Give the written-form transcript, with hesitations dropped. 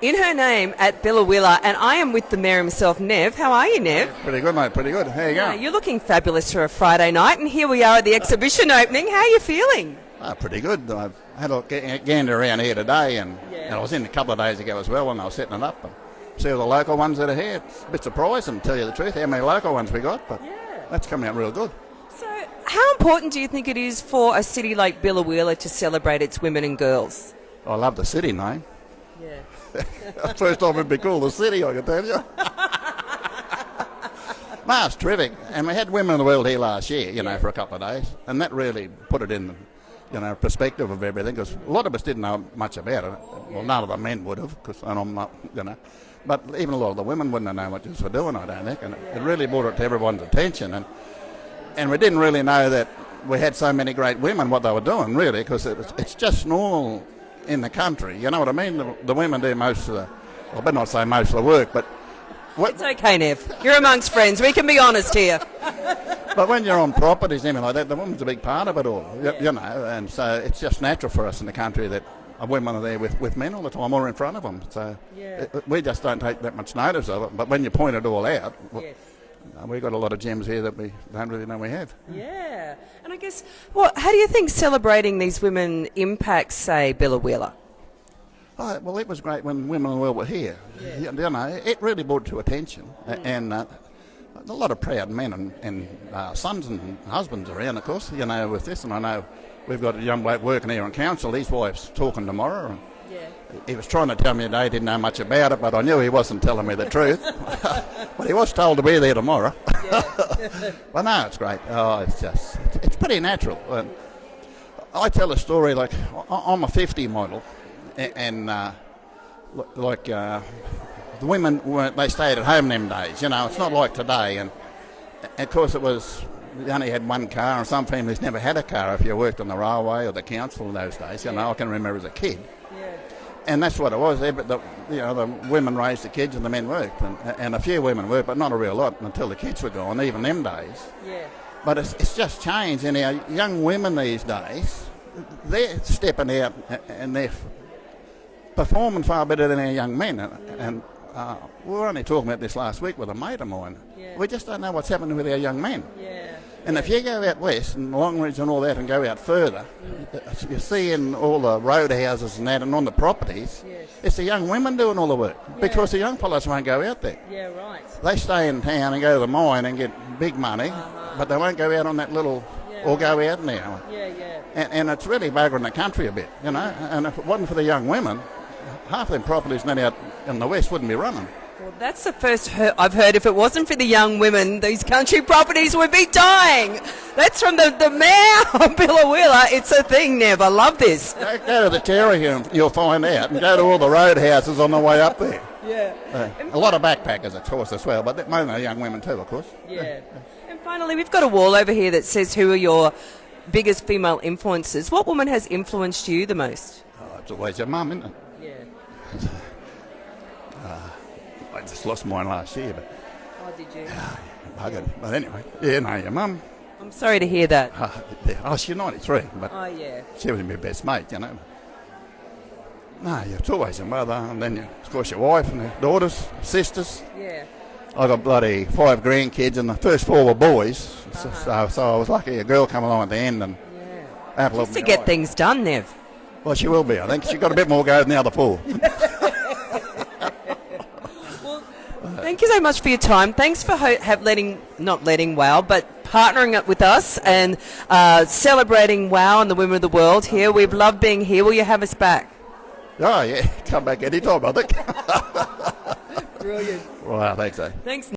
in her name at Biloela, and I am with the mayor himself, Nev. How are you, Nev? Pretty good, mate, pretty good. How you going? You're looking fabulous for a Friday night, and here we are at the exhibition opening. How are you feeling? Pretty good. I've had a gander around here today, and I was in a couple of days ago as well when I was setting it up. And see all the local ones that are here. It's a bit surprising, to tell you the truth, how many local ones we got, but that's coming out real good. So how important do you think it is for a city like Biloela to celebrate its women and girls? I love the city name. Yeah. First time it'd be called the city, I can tell you. No, it's terrific. And we had Women of the World here last year, you know, for a couple of days, and that really put it in, you know, perspective of everything, because a lot of us didn't know much about it. Well, none of the men would have, and I'm not, you know. But even a lot of the women wouldn't have known what this was doing, I don't think, and it really brought it to everyone's attention. And we didn't really know that we had so many great women, what they were doing, really, because it's just normal in the country. You know what I mean? The women do most of the, well, I better not say most of the work, but... It's okay, Nev. You're amongst friends. We can be honest here. But when you're on properties and everything like that, the woman's a big part of it all, you know, and so it's just natural for us in the country that women are there with men all the time or in front of them. So we just don't take that much notice of it. But when you point it all out... We've got a lot of gems here that we don't really know we have. Yeah. And I guess, how do you think celebrating these women impacts, say, Biloela? Oh, well, it was great when Women of the World were here. You know, it really brought to attention. And a lot of proud men and sons and husbands around, of course, you know, with this. And I know we've got a young bloke working here on council. His wife's talking tomorrow. And he was trying to tell me today he didn't know much about it, but I knew he wasn't telling me the truth. But he was told to be there tomorrow. But no, it's great. Oh, it's pretty natural. I tell a story like I'm a 50 model, and the women they stayed at home them days. You know, it's not like today. And of course it was. You only had one car, and some families never had a car if you worked on the railway or the council in those days. You know, I can remember as a kid. And that's what it was there, but the women raised the kids and the men worked, and a few women worked, but not a real lot until the kids were gone, even them days. But it's just changed, and our young women these days, they're stepping out and they're performing far better than our young men. And we were only talking about this last week with a mate of mine. We just don't know what's happening with our young men. And if you go out west and Longreach and all that and go out further, you see in all the roadhouses and that and on the properties, it's the young women doing all the work because the young fellas won't go out there. They stay in town and go to the mine and get big money, but they won't go out on that little or go out now. And it's really buggering the country a bit, you know. And if it wasn't for the young women, half them properties not out in the west wouldn't be running. Well, that's the first I've heard. If it wasn't for the young women, these country properties would be dying. That's from the mayor of Biloela. It's a thing, Nev. I love this. Go to the Terry and you'll find out. And go to all the roadhouses on the way up there. A lot of backpackers, of course, as well. But mainly young women too, of course. And finally, we've got a wall over here that says who are your biggest female influences. What woman has influenced you the most? Oh, it's always your mum, isn't it? I just lost mine last year, but... Oh, did you? Buggered. But anyway, your mum. I'm sorry to hear that. She's 93, but she was my best mate, you know. No, it's always your mother, and then, of course, your wife and your daughters, sisters. I got bloody 5 grandkids, and the first 4 were boys, so I was lucky a girl come along at the end, and... Just to get things done, Nev. Well, she will be, I think. She's got a bit more go than the other 4. Thank you so much for your time. Thanks for not letting WOW, but partnering up with us and celebrating WOW and the women of the world here. We've loved being here. Will you have us back? Oh, yeah. Come back anytime, I think. Brilliant. Well, thanks, eh? Thanks.